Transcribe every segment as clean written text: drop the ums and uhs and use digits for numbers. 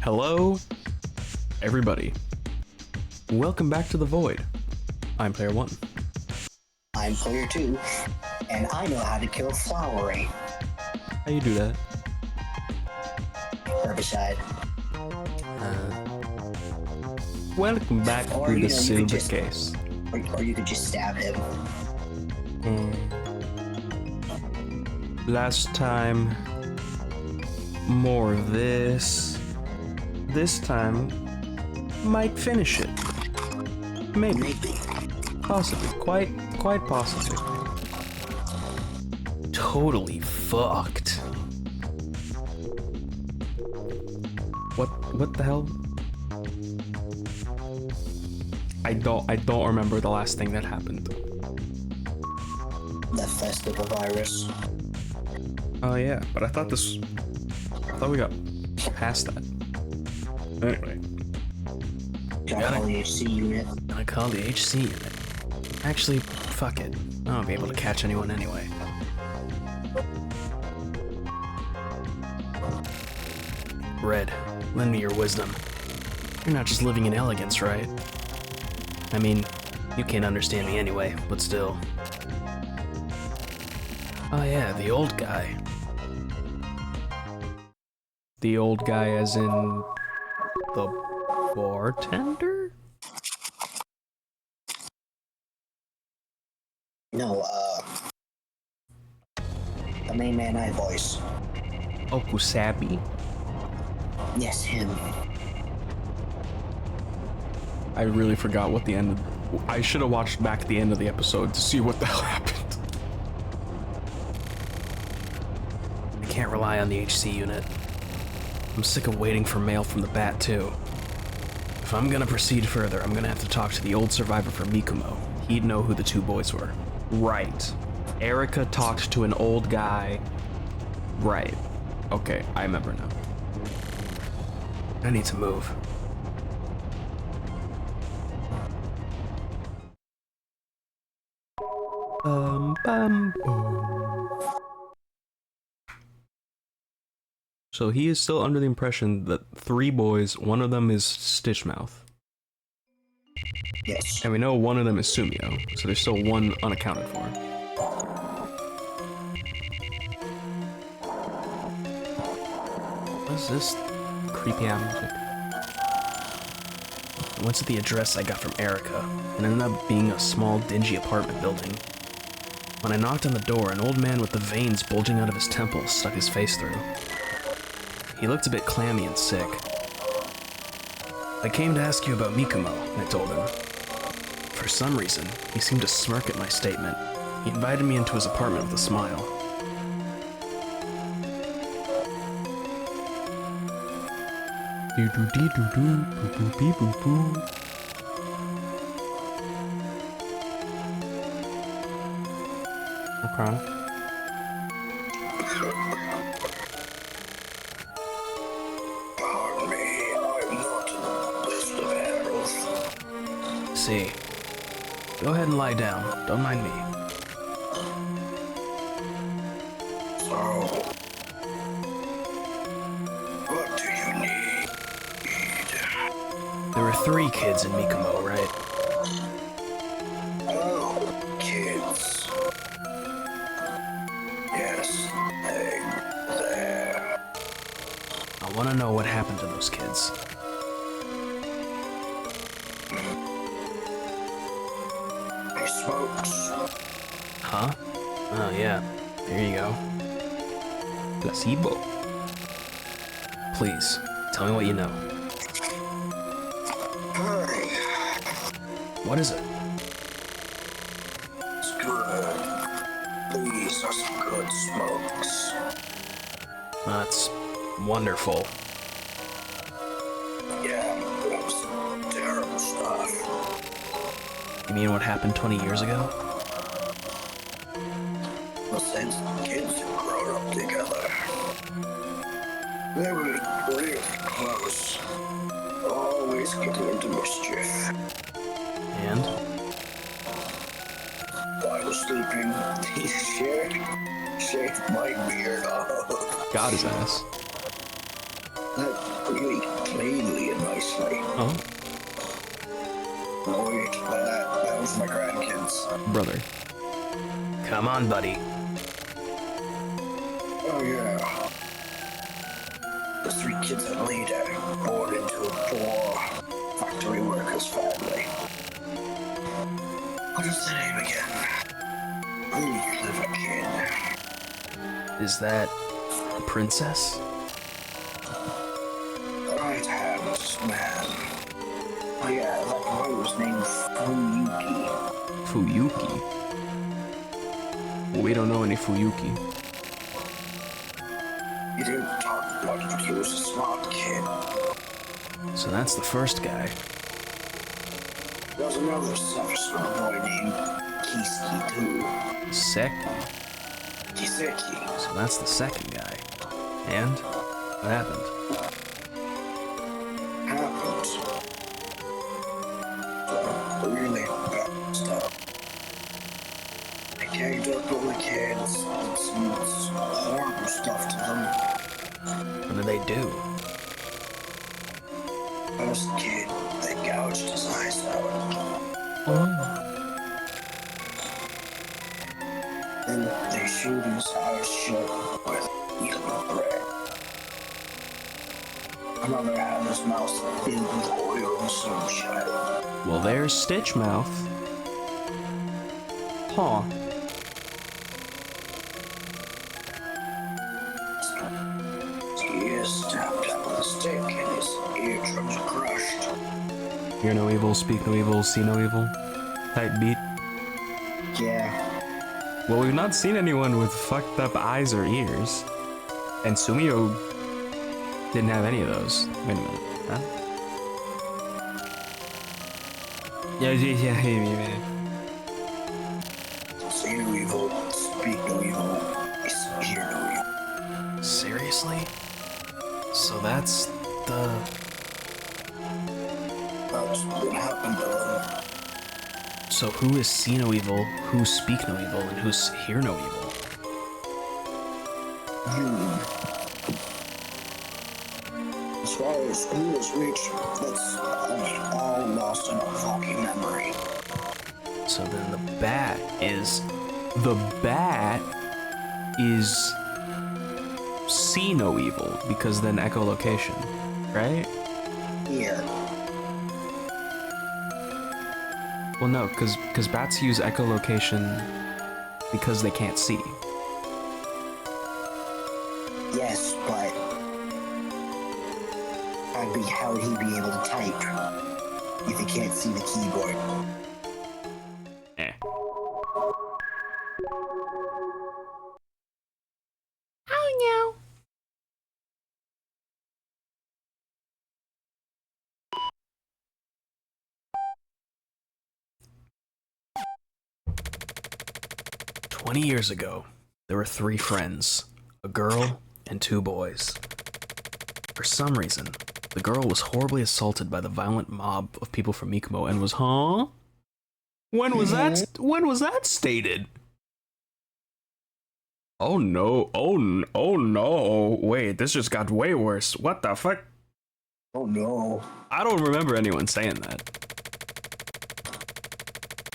Hello, everybody. Welcome back to The Void. I'm Player 1. I'm Player 2, and I know how to kill flowering. How you do that? Herbicide. Welcome back Or, to the you silver could just- case. Or you could just stab him. Last time, more of this. This time, might finish it. Maybe. Possibly. Quite possibly. Totally fucked. What the hell? I don't remember the last thing that happened. The festival virus. Oh yeah, but I thought we got past that. Anyway. Call the HC unit. Gonna call the HC unit. Actually, fuck it. I won't be able to catch anyone anyway. Red, lend me your wisdom. You're not just living in elegance, right? I mean, you can't understand me anyway, but still. Oh yeah, the old guy. The old guy as in the bartender? No, the main man I voice. Okusabi? Yes, him. I really forgot what the end of... I should have watched back the end of the episode to see what the hell happened. I can't rely on the HC unit. I'm sick of waiting for mail from the Bat, too. If I'm gonna proceed further, I'm gonna have to talk to the old survivor from Mikumo. He'd know who the two boys were. Right. Erica talked to an old guy. Right. Okay, I remember now. I need to move. Bum, boom. So he is still under the impression that three boys, one of them is Stitchmouth. Yes. And we know one of them is Sumio, so there's still one unaccounted for. What is this creepy ass music? I went to the address I got from Erica, and ended up being a small, dingy apartment building. When I knocked on the door, an old man with the veins bulging out of his temples stuck his face through. He looked a bit clammy and sick. I came to ask you about Mikumo, I told him. For some reason, he seemed to smirk at my statement. He invited me into his apartment with a smile. Okay. Pardon me, I'm not in the best of health. See. Go ahead and lie down. Don't mind me. So, what do you need? There were 3 kids in Mikumo, right? Oh, kids. Yes, there. I want to know what happened to those kids. He smokes. Huh? Oh, yeah. There you go. Placebo. Please, tell me what you know. Hey, What is it? it's good. These are some good smokes. That's wonderful. Yeah, that was some terrible stuff. You mean what happened 20 years ago? Well, since kids have grown up together, they were really close. Always getting into mischief. And? While I was sleeping, he shaved my beard off. Got his ass. That really actually. Oh, No, wait, that was my grandkids. brother. Come on, buddy. Oh, yeah. The 3 kids that later born into a poor factory worker's family. What is the name again? Clever kid. Is that a princess? Right hand man. Oh yeah, that boy was named Fuyuki. Fuyuki? Well, we don't know any Fuyuki. He didn't talk much, but he was a smart kid. So that's the first guy. There was another smart boy named Kiseki too. Seki. Kiseki. So that's the second guy. And? What happened? Happened. Really bad stuff. They ganged up on the kids and some horrible stuff to them. What did they do? First kid, they gouged his eyes out. Oh. Then they shoot his eyes shut with needle bread. Another had his mouth filled with oil and sunshine. Well, there's Stitch Mouth. Huh. He is stabbed out with a stick and his eardrums are crushed. Hear no evil, speak no evil, see no evil. Type beat. Yeah. Well, we've not seen anyone with fucked up eyes or ears. And Sumio didn't have any of those. Wait a minute. Huh? Yeah. See no evil, speak no evil, hear no evil. Seriously? So that's the... That's what happened to them. So who is see no evil, who speak no evil, and who's hear no evil? As far as who is which, that's all lost in a foggy memory. So then the bat is... The bat is... see no evil, because then echolocation, right? Here. Well, no, because bats use echolocation because they can't see. Yes, but how would he be able to type if he can't see the keyboard? Eh. Oh no. 20 years ago, there were 3 friends, a girl and 2 boys. For some reason, the girl was horribly assaulted by the violent mob of people from Mikumo and was, huh? When was that stated? Oh no, oh no, wait, this just got way worse. What the fuck? Oh no. I don't remember anyone saying that.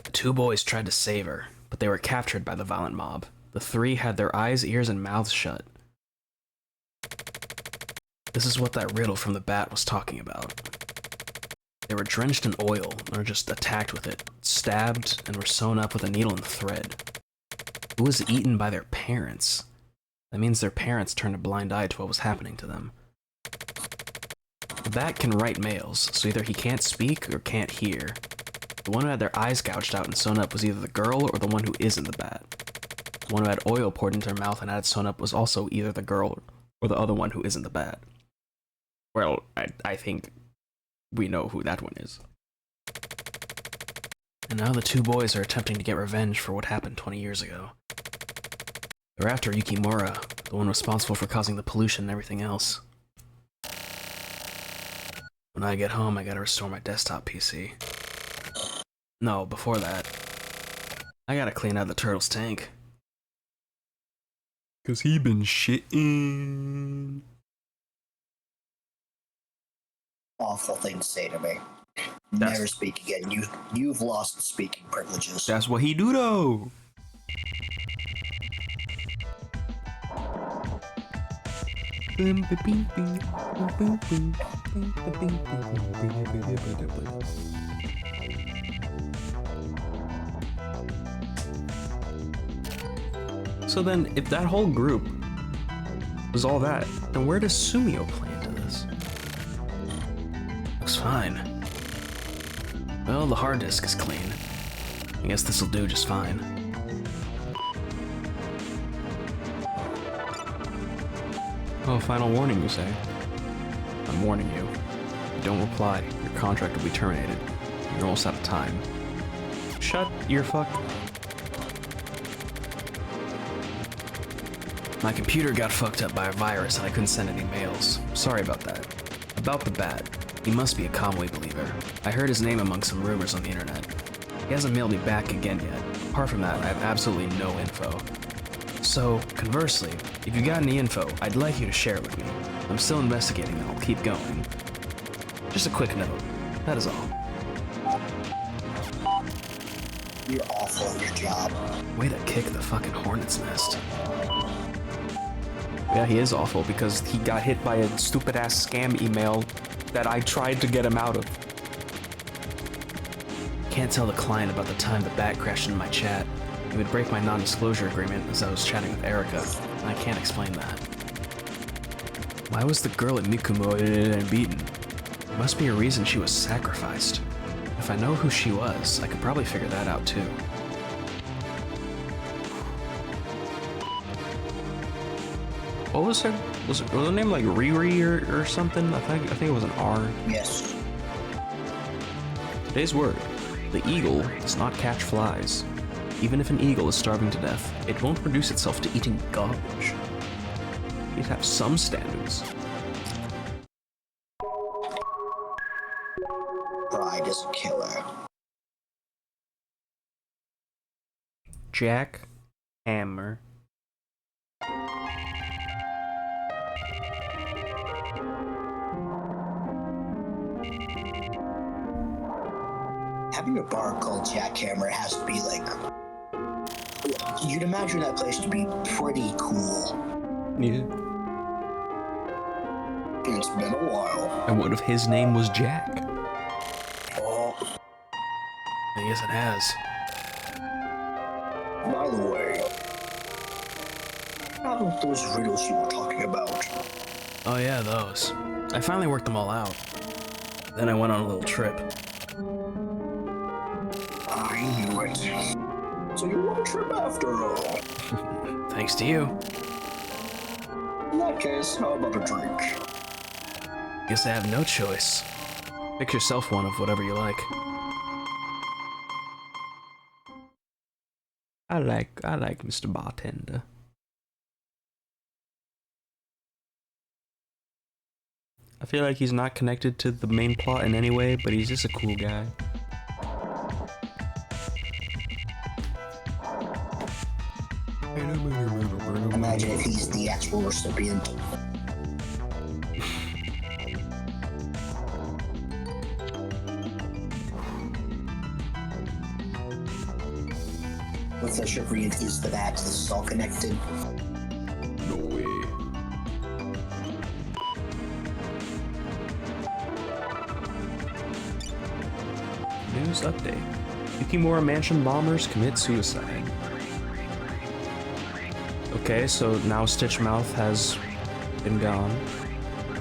The 2 boys tried to save her, but they were captured by the violent mob. The 3 had their eyes, ears, and mouths shut. This is what that riddle from the bat was talking about. They were drenched in oil, or just attacked with it, stabbed, and were sewn up with a needle and thread. Who was eaten by their parents? That means their parents turned a blind eye to what was happening to them. The bat can write mails, so either he can't speak or can't hear. The one who had their eyes gouged out and sewn up was either the girl or the one who isn't the bat. The one who had oil poured into her mouth and had it sewn up was also either the girl or the other one who isn't the bat. Well, I think we know who that one is. And now the 2 boys are attempting to get revenge for what happened 20 years ago. They're after Yukimura, the one responsible for causing the pollution and everything else. When I get home, I gotta restore my desktop PC. No, before that, I gotta clean out the turtle's tank. 'Cause he been shitting. awful thing to say to me. Never speak again. You've lost speaking privileges. That's what he do though. So then, if that whole group was all that, then where does Sumio play into this? Looks fine. Well, the hard disk is clean. I guess this'll do just fine. Oh, final warning, you say? I'm warning you. If you don't reply, your contract will be terminated. You're almost out of time. Shut your fuck. My computer got fucked up by a virus and I couldn't send any mails. Sorry about that. About the bat. He must be a Kamui believer. I heard his name among some rumors on the internet. He hasn't mailed me back again yet. Apart from that, I have absolutely no info. So, conversely, if you got any info, I'd like you to share it with me. I'm still investigating and I'll keep going. Just a quick note. That is all. You're awful at your job. Way to kick the fucking hornet's nest. Yeah, he is awful because he got hit by a stupid-ass scam email that I tried to get him out of. Can't tell the client about the time the bat crashed into my chat. It would break my non-disclosure agreement as I was chatting with Erica, and I can't explain that. Why was the girl at Mikumo beaten? There must be a reason she was sacrificed. If I know who she was, I could probably figure that out too. What was her? Was her name like Riri or something? I think it was an R. Yes. Today's word: the eagle does not catch flies. Even if an eagle is starving to death, it won't reduce itself to eating garbage. You'd have some standards. Pride is a killer. Jack Hammer. Having a bar called Jackhammer has to be like... You'd imagine that place to be pretty cool. Yeah. It's been a while. And what if his name was Jack? Oh, I guess it has. by the way, how about those riddles you were talking about? Oh yeah, those. I finally worked them all out. Then I went on a little trip. I knew it. So you want a trip after all? Thanks to you. In that case, how about a drink? Guess I have no choice. Pick yourself one of whatever you like. I like Mr. Bartender. I feel like he's not connected to the main plot in any way, but he's just a cool guy. Imagine if he's the actual recipient. If the recipient is the bat, this is all connected. No way. News update. Yukimura Mansion bombers commit suicide. Okay, so now Stitchmouth has been gone.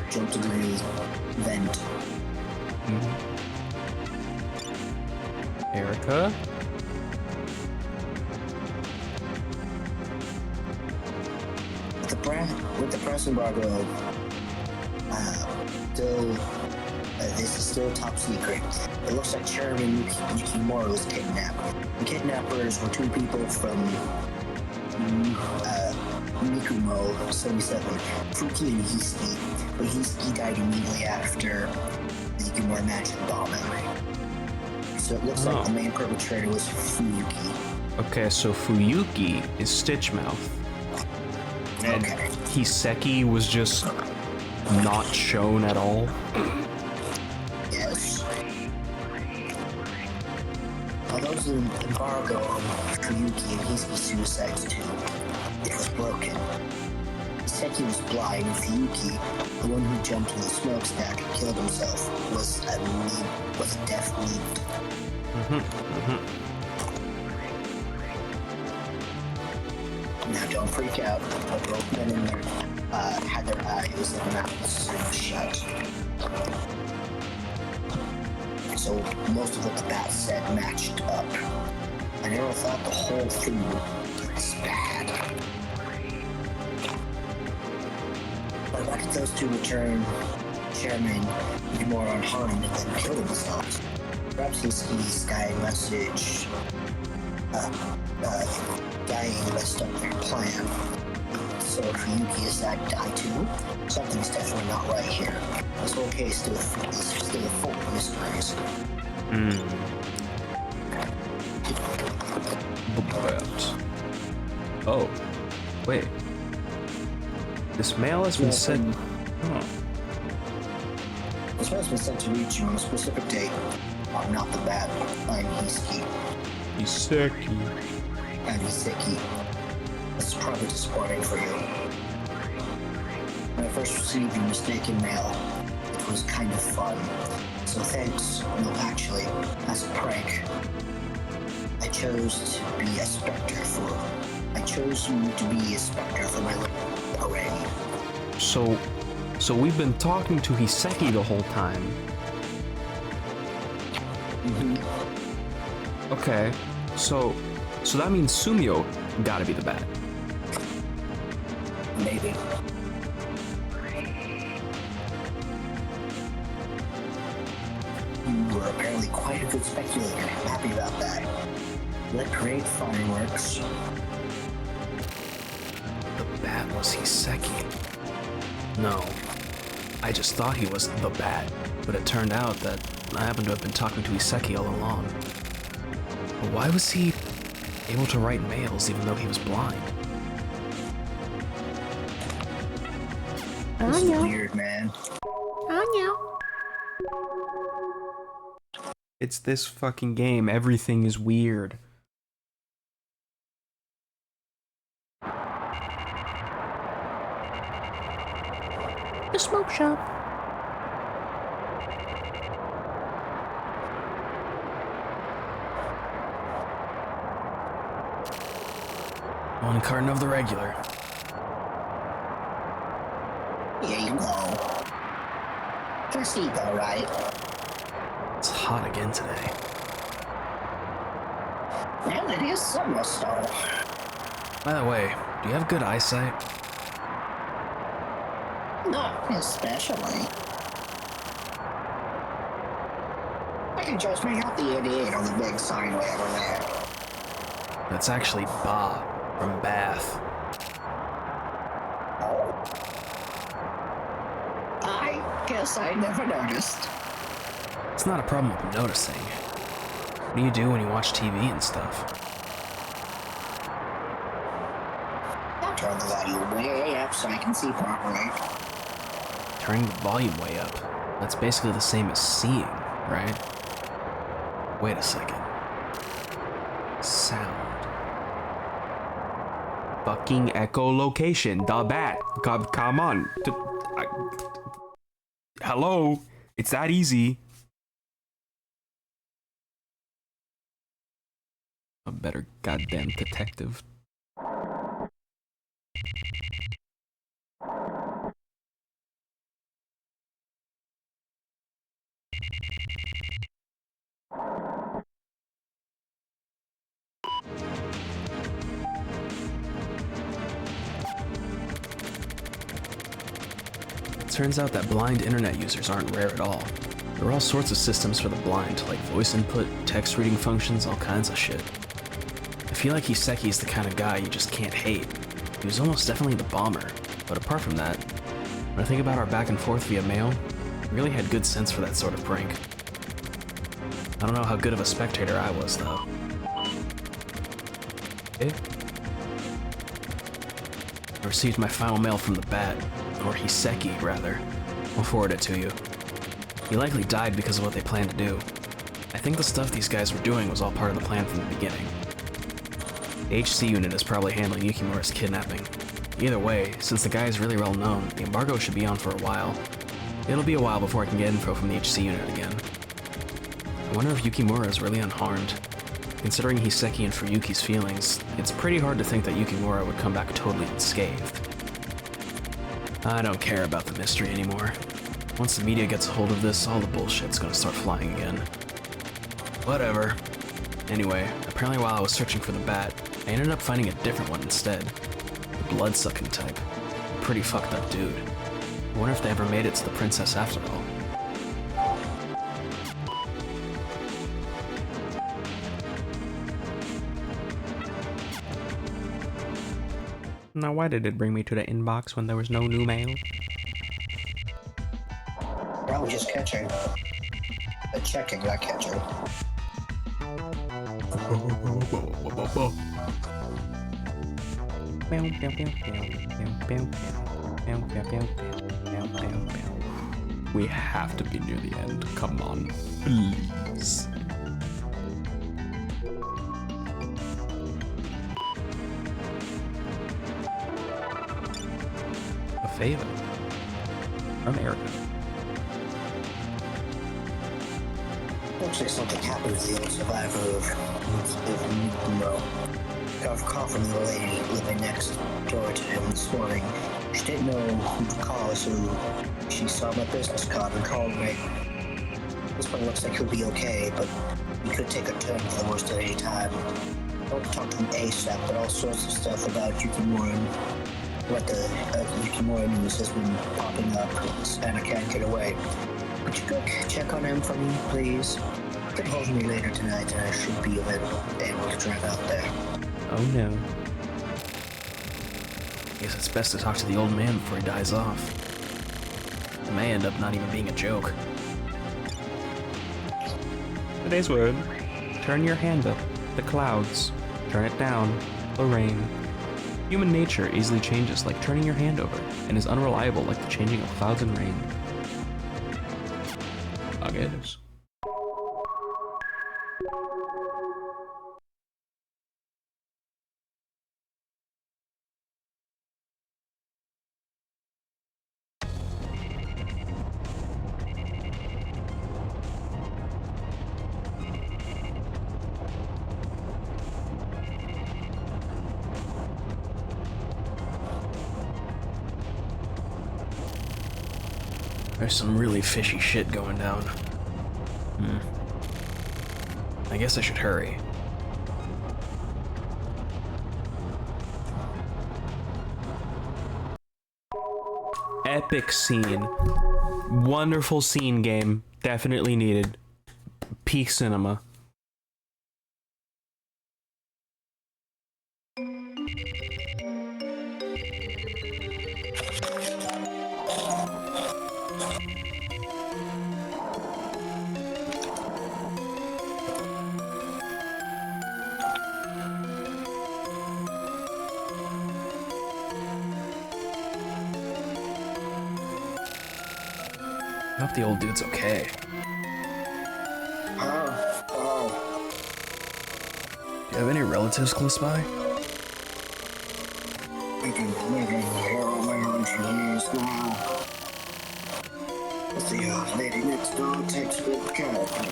Jump to the vent. Erica? With the press embargo, this is still top secret. It looks like Chairman Yukimura was kidnapped. The kidnappers were two people from Mikumo 77, Fuki and Hiseki, but Hiseki died immediately after the Yukimura Mansion bombing. So it looks like the main perpetrator was Fuyuki. Okay, so Fuyuki is Stitchmouth. And Hiseki was just not shown at all. Although there was an embargo on Ryuki and Hisaki's suicides too, it was broken. Hisaki was blind, and Ryuki, the one who jumped in the smokestack and killed himself, was a deaf mute. Now don't freak out. The both men in there had their eyes and mouths shut. So most of what the bat said matched up. I never thought the whole thing was bad. But why did those two return chairman even more unharmed and then kill themselves? Perhaps his dying message, dying messed up their plan. So if Ryuki is that die too, something's definitely not right here. This whole case is still full of mysteries. Oh, wait. This mail has been sent. This mail has been sent to reach you on a specific date. I'm not the bat. I'm Hisaki. I'm Hisaki. This is probably disappointing for you. When I first received your mistaken mail, it was kind of fun. So thanks. No, actually, as a prank, I chose you to be a specter for my little parade. So we've been talking to Hisaki the whole time. Okay, so that means Sumio gotta be the bat. Maybe. You were apparently quite a good speculator. I'm happy about that. Let great fireworks. The bat was Hisaki. No, I just thought he was the bat, but it turned out that I happened to have been talking to Hisaki all along. But why was he able to write mails even though he was blind? This is weird, man. It's this fucking game. Everything is weird. The smoke shop. One carton of the regular. Here you go. Placebo, right? It's hot again today. Well, it is summer, so. By the way, do you have good eyesight? Not especially. I can just make out the 88 on the big sign way over there. That's actually Ba from Bath. Oh. I guess I never noticed. It's not a problem with noticing. What do you do when you watch TV and stuff? I'll turn the volume way up so I can see properly. Turning the volume way up. That's basically the same as seeing, right? Wait a second. Sound. Fucking echolocation. The bat. Come on. Hello? It's that easy. A better goddamn detective. Turns out that blind internet users aren't rare at all. There are all sorts of systems for the blind, like voice input, text reading functions, all kinds of shit. I feel like Hisaki's the kind of guy you just can't hate. He was almost definitely the bomber, but apart from that, when I think about our back and forth via mail, he really had good sense for that sort of prank. I don't know how good of a spectator I was, though. Eh? I received my final mail from the bat, or Hiseki, rather. I'll forward it to you. He likely died because of what they planned to do. I think the stuff these guys were doing was all part of the plan from the beginning. The HC unit is probably handling Yukimura's kidnapping. Either way, since the guy is really well known, the embargo should be on for a while. It'll be a while before I can get info from the HC unit again. I wonder if Yukimura is really unharmed. Considering Hiseki and Fuyuki's feelings, it's pretty hard to think that Yukimura would come back totally unscathed. I don't care about the mystery anymore. Once the media gets a hold of this, all the bullshit's gonna start flying again. Whatever. Anyway, apparently while I was searching for the bat, I ended up finding a different one instead. The blood-sucking type. Pretty fucked up dude. I wonder if they ever made it to the princess after all. Now why did it bring me to the inbox when there was no new mail? Probably just catching. Checking, not catching. We have to be near the end. Come on, please. A favor from Erica. Looks like something happened to the old survivor got a call from the lady living next door to him this morning. She didn't know who to call, so she saw my business card and called me. This one looks like he'll be okay, but he could take a turn for the worst at any time. I want to talk to him ASAP, but all sorts of stuff about Yukimura and what the Yukimura news has been popping up, and I can't get away. Could you go check on him for me, please? Get hold of me later tonight, and I should be able to drive out there. Oh no. Guess it's best to talk to the old man before he dies off. It may end up not even being a joke. Today's word. Turn your hand up. The clouds. Turn it down. The rain. Human nature easily changes like turning your hand over, and is unreliable like the changing of clouds and rain. Again. There's some really fishy shit going down. I guess I should hurry. Epic scene. Wonderful scene game. Definitely needed. Peak cinema. I hope the old dude's okay. Do you have any relatives close by? I've been living here all my own for years now. The lady next door takes good care of me.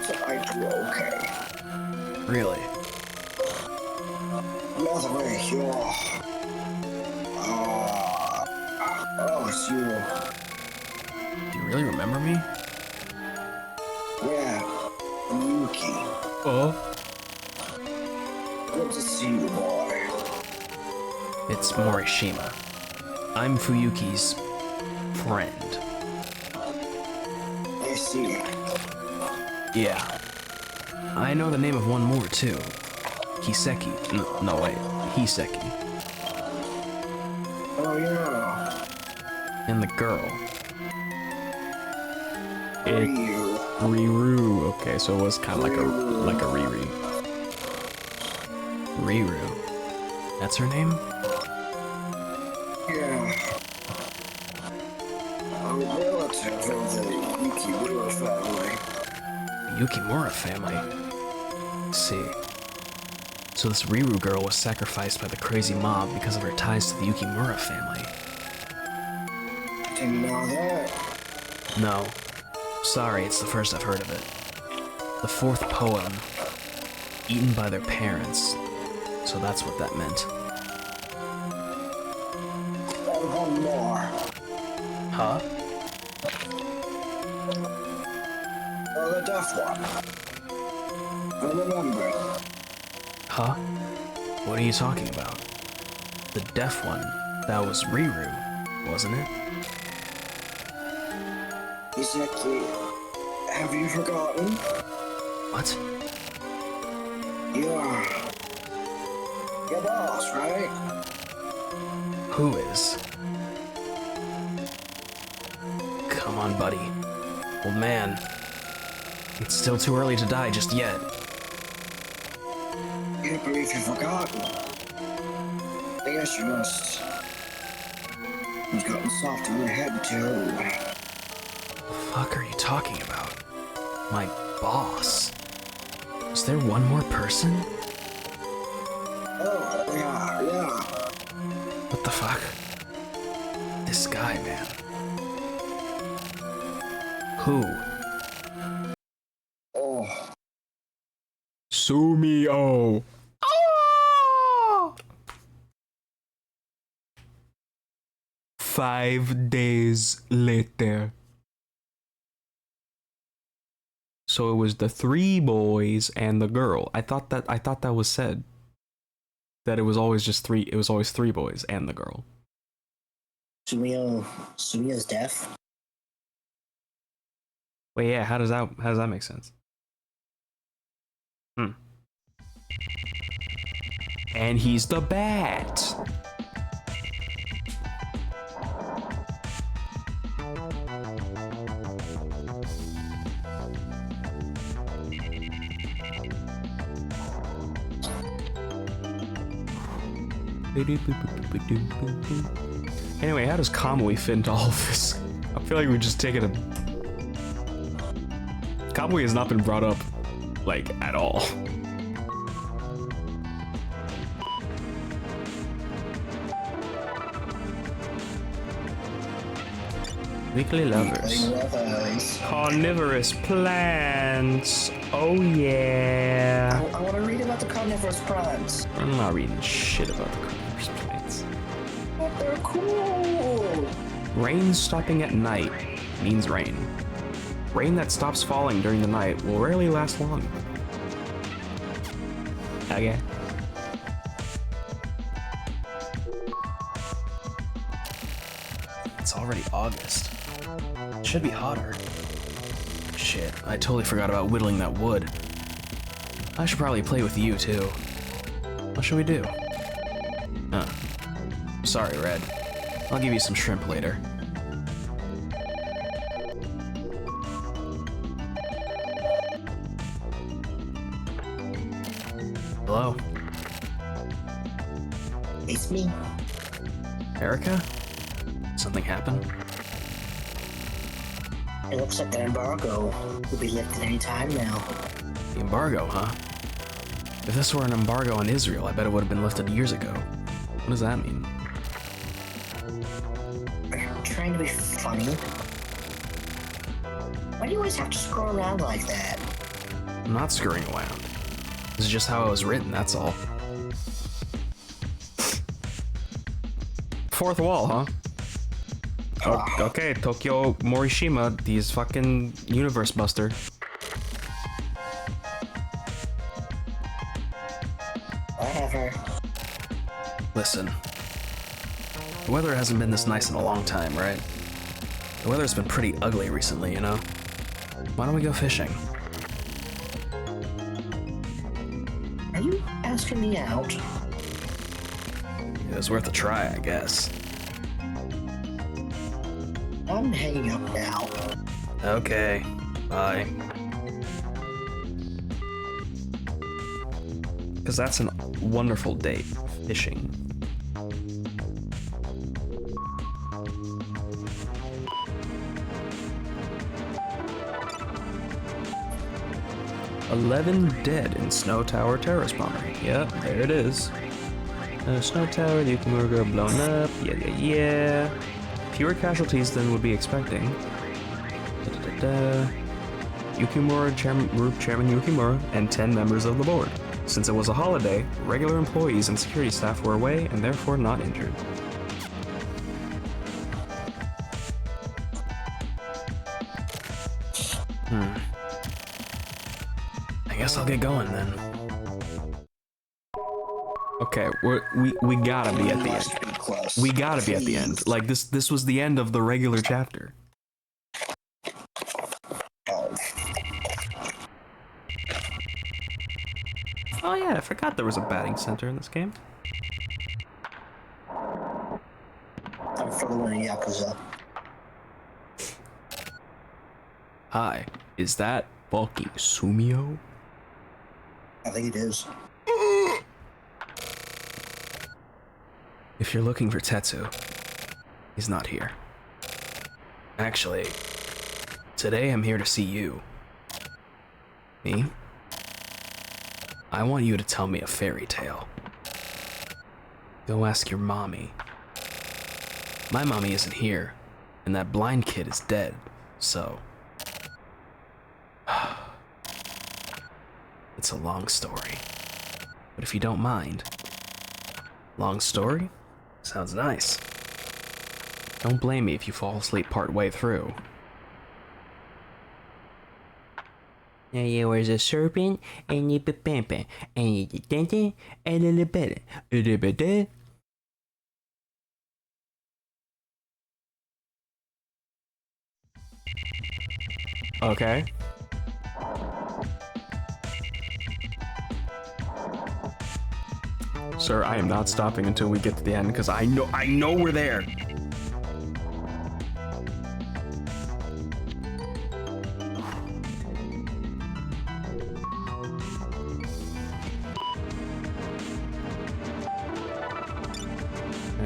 So I do okay. Really? Another way, you're... Oh, it's you. Do you really remember me? Yeah, Yuki. Oh? Good to see you, boy. It's Morishima. I'm Fuyuki's friend. I see. Yeah. I know the name of one more, too. Hiseki. No, wait. Hiseki. Oh, yeah. And the girl. Riru. Okay, so it was kind of like a Riri. Riru. That's her name? Yeah. A relative of the Yukimura family. Yukimura family. Let's see. So this Riru girl was sacrificed by the crazy mob because of her ties to the Yukimura family. Didn't know that. No. Sorry, it's the first I've heard of it. The fourth poem. Eaten by their parents. So that's what that meant. And one more. Huh? Oh, the deaf one. I remember. Huh? What are you talking about? The deaf one. That was Riru, wasn't it? Izeki, have you forgotten? What? You're your boss, right? Who is? Come on, buddy. Old man. It's still too early to die just yet. You believe you've forgotten? I guess you must. You've gotten soft on the head, too. The fuck are you talking about? My boss? Is there one more person? Oh, yeah. What the fuck? This guy, man. Who? Oh, Sumio. 5 days later. So it was the 3 boys and the girl. I thought that was said. That it was always just 3. It was always 3 boys and the girl. Sumio's deaf? Wait, yeah. How does that make sense? And he's the bat. Anyway, how does Kamui fit into all of this? I feel like we just take it a... Kamui has not been brought up, like, at all. Weekly lovers. Carnivorous plants. Oh yeah. I want to read about the carnivorous plants. I'm not reading shit about the carnivorous plants. But they're cool. Rain stopping at night means rain. Rain that stops falling during the night will rarely last long. Okay. It's already August. It should be hotter. Shit, I totally forgot about whittling that wood. I should probably play with you, too. What should we do? Sorry, Red. I'll give you some shrimp later. Hello? It's me. Erica? Something happened? It looks like the embargo will be lifted any time now. The embargo, huh? If this were an embargo on Israel, I bet it would have been lifted years ago. What does that mean? Are you trying to be funny? Why do you always have to scroll around like that? I'm not screwing around. This is just how it was written, that's all. Fourth wall, huh? Okay, Tokyo Morishima, these fucking universe buster. Whatever. Listen. The weather hasn't been this nice in a long time, right? The weather's been pretty ugly recently, you know? Why don't we go fishing? Are you asking me out? It was worth a try, I guess. I'm hanging up now. Okay, bye. Because that's a wonderful date, fishing. 11 dead in Snow Tower terrorist bombing. Yep, there it is. Snow Tower, the Yukimura Grove blown up. Yeah. Fewer casualties than would be expecting. Yukimura Group Chairman Yukimura and 10 members of the board. Since it was a holiday, regular employees and security staff were away and therefore not injured. I guess I'll get going then. Okay, we gotta be at the end. We gotta be at the end. Like this was the end of the regular chapter. Oh yeah, I forgot there was a batting center in this game. I'm following Yakuza. Hi, is that bulky Sumio? I think it is. If you're looking for Tetsu, he's not here. Actually, today I'm here to see you. Me? I want you to tell me a fairy tale. Go ask your mommy. My mommy isn't here, and that blind kid is dead, so... It's a long story. But if you don't mind... Long story? Sounds nice. Don't blame me if you fall asleep part way through. There was a serpent, and you pampa, and you dente, and a little bit. Okay. Sir, I am not stopping until we get to the end because I know we're there.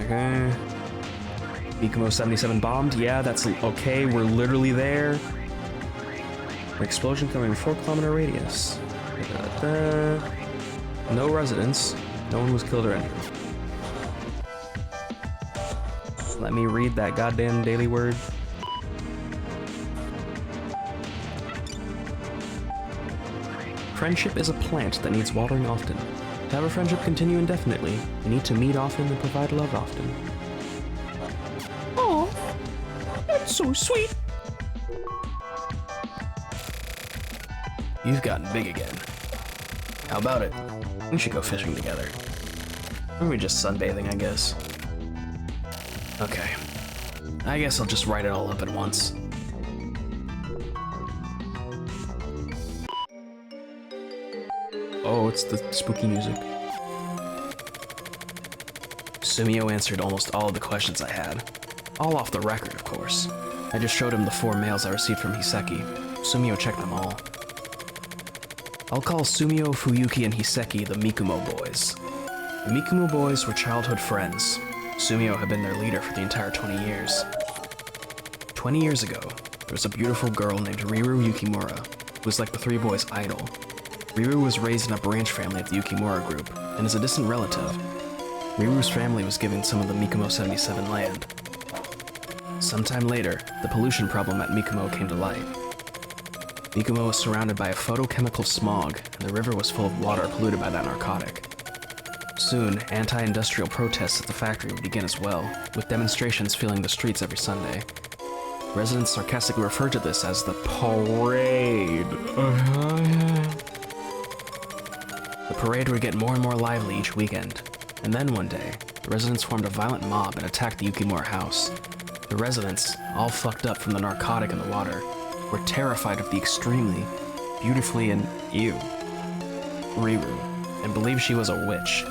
Okay. Ikumo 77 bombed. Yeah, that's okay. We're literally there. An explosion coming in 4-kilometer radius. No residents. No one was killed or injured. Let me read that goddamn daily word. Friendship is a plant that needs watering often. To have a friendship continue indefinitely, you need to meet often and provide love often. Oh, that's so sweet. You've gotten big again. How about it? We should go fishing together. Or we just sunbathing, I guess. Okay. I guess I'll just write it all up at once. Oh, it's the spooky music. Sumio answered almost all of the questions I had. All off the record, of course. I just showed him the 4 mails I received from Hiseki. Sumio checked them all. I'll call Sumio, Fuyuki, and Hiseki the Mikumo boys. The Mikumo boys were childhood friends. Sumio had been their leader for the entire 20 years. 20 years ago, there was a beautiful girl named Riru Yukimura, who was like the 3 boys' idol. Riru was raised in a branch family of the Yukimura group, and is a distant relative. Riru's family was given some of the Mikumo 77 land. Sometime later, the pollution problem at Mikumo came to light. Mikumo was surrounded by a photochemical smog, and the river was full of water polluted by that narcotic. Soon, anti-industrial protests at the factory would begin as well, with demonstrations filling the streets every Sunday. Residents sarcastically referred to this as the parade. The parade would get more and more lively each weekend, and then one day, the residents formed a violent mob and attacked the Yukimura house. The residents, all fucked up from the narcotic in the water, were terrified of the extremely, beautifully and Riru, and believed she was a witch.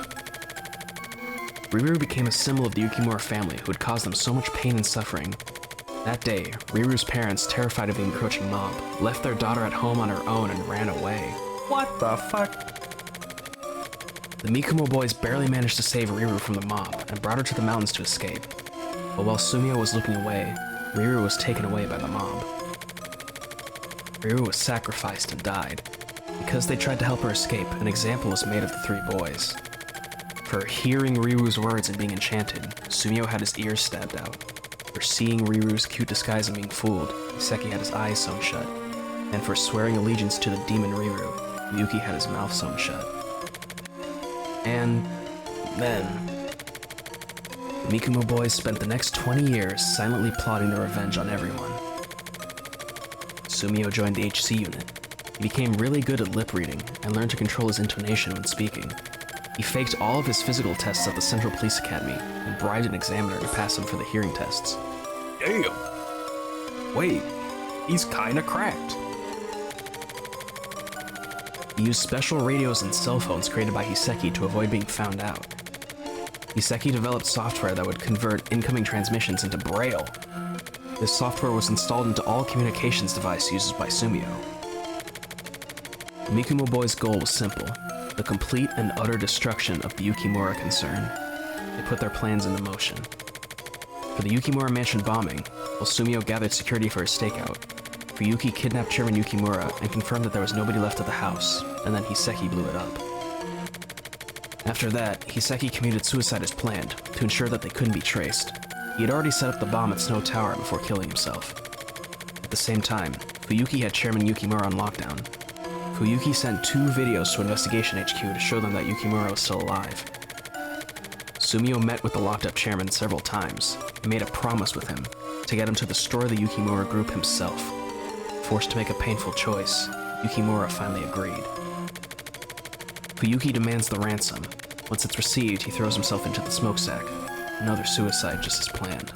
Riru became a symbol of the Yukimura family who had caused them so much pain and suffering. That day, Riru's parents, terrified of the encroaching mob, left their daughter at home on her own and ran away. What the fuck? The Mikumo boys barely managed to save Riru from the mob and brought her to the mountains to escape. But while Sumio was looking away, Riru was taken away by the mob. Riru was sacrificed and died. Because they tried to help her escape, an example was made of the three boys. For hearing Riru's words and being enchanted, Sumio had his ears stabbed out. For seeing Riru's cute disguise and being fooled, Hiseki had his eyes sewn shut. And for swearing allegiance to the demon Riru, Fuyuki had his mouth sewn shut. And then, the Mikumo boys spent the next 20 years silently plotting their revenge on everyone. Sumio joined the HC unit. He became really good at lip reading and learned to control his intonation when speaking. He faked all of his physical tests at the Central Police Academy and bribed an examiner to pass him for the hearing tests. Damn! Wait, he's kinda cracked. He used special radios and cell phones created by Hiseki to avoid being found out. Hiseki developed software that would convert incoming transmissions into Braille. This software was installed into all communications device used by Sumio. The Mikumo boys' goal was simple: the complete and utter destruction of the Yukimura concern. They put their plans into motion. For the Yukimura mansion bombing, while Sumio gathered security for his stakeout, Fuyuki kidnapped Chairman Yukimura and confirmed that there was nobody left at the house, and then Hiseki blew it up. After that, Hiseki committed suicide as planned, to ensure that they couldn't be traced. He had already set up the bomb at Snow Tower before killing himself. At the same time, Fuyuki had Chairman Yukimura on lockdown. Fuyuki sent 2 videos to Investigation HQ to show them that Yukimura was still alive. Sumio met with the locked-up chairman several times and made a promise with him to get him to destroy the Yukimura group himself. Forced to make a painful choice, Yukimura finally agreed. Fuyuki demands the ransom. Once it's received, he throws himself into the smokestack. Another suicide just as planned.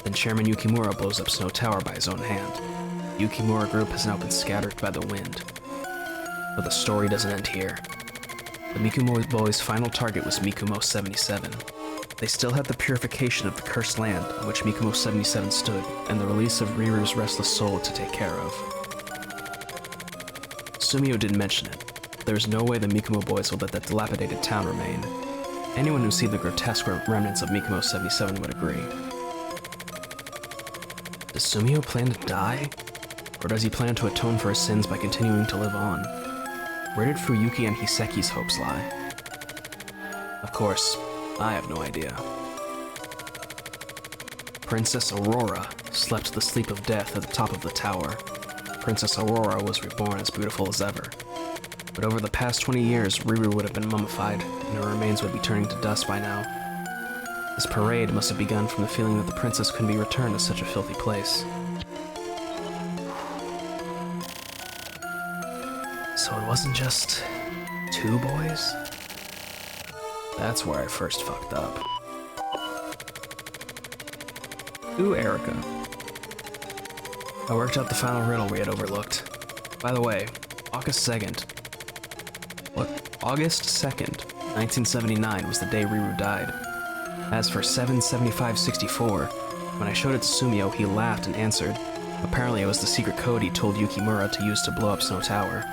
Then Chairman Yukimura blows up Snow Tower by his own hand. The Yukimura group has now been scattered by the wind. But the story doesn't end here. The Mikumo boys' final target was Mikumo 77. They still had the purification of the cursed land on which Mikumo 77 stood, and the release of Riru's restless soul to take care of. Sumio didn't mention it. There's no way the Mikumo boys would let that dilapidated town remain. Anyone who's seen the grotesque remnants of Mikumo 77 would agree. Does Sumio plan to die? Or does he plan to atone for his sins by continuing to live on? Where did Fuyuki and Hiseki's hopes lie? Of course, I have no idea. Princess Aurora slept the sleep of death at the top of the tower. Princess Aurora was reborn as beautiful as ever. But over the past 20 years, Riru would have been mummified, and her remains would be turning to dust by now. This parade must have begun from the feeling that the princess couldn't be returned to such a filthy place. So it wasn't just 2 boys? That's where I first fucked up. Ooh, Erica. I worked out the final riddle we had overlooked. By the way, August 2nd, 1979 was the day Riru died. As for 77564, when I showed it to Sumio, he laughed and answered. Apparently it was the secret code he told Yukimura to use to blow up Snow Tower.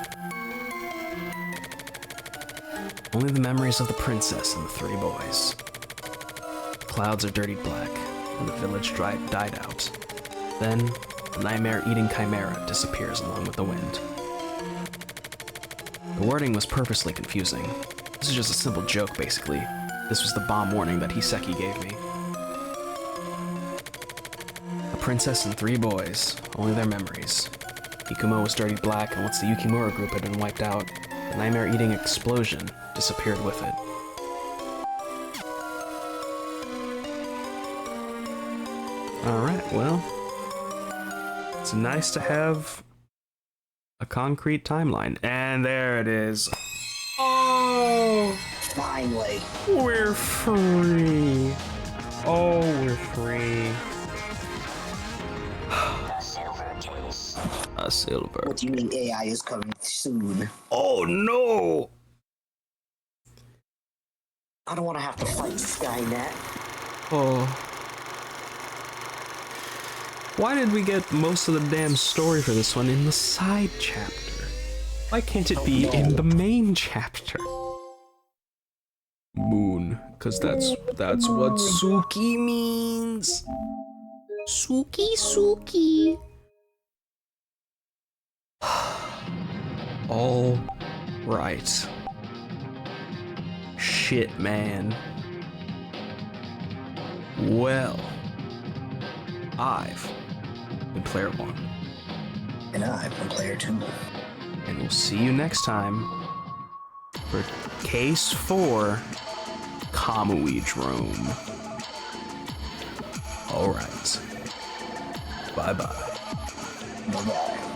Only the memories of the princess and the 3 boys. The clouds are dirtied black, and the village died out. Then, the nightmare-eating chimera disappears along with the wind. The wording was purposely confusing. This is just a simple joke, basically. This was the bomb warning that Hiseki gave me. A princess and 3 boys, only their memories. Ikumo was dirty black, and once the Yukimura group had been wiped out, the nightmare-eating explosion disappeared with it. Alright, well, it's nice to have a concrete timeline. And there it is. Oh! Finally. We're free. Oh, we're free. A silver. What do you mean AI is coming soon? Oh no! I don't want to have to fight Skynet. Oh. Why did we get most of the damn story for this one in the side chapter? Why can't it be in the main chapter? Moon, cause that's what Suki means. Suki. All right. Shit, man. Well, I've been Player 1. And I'm a player 2. And we'll see you next time for Case 4, Kamui Drome. Alright. Bye-bye. Bye-bye.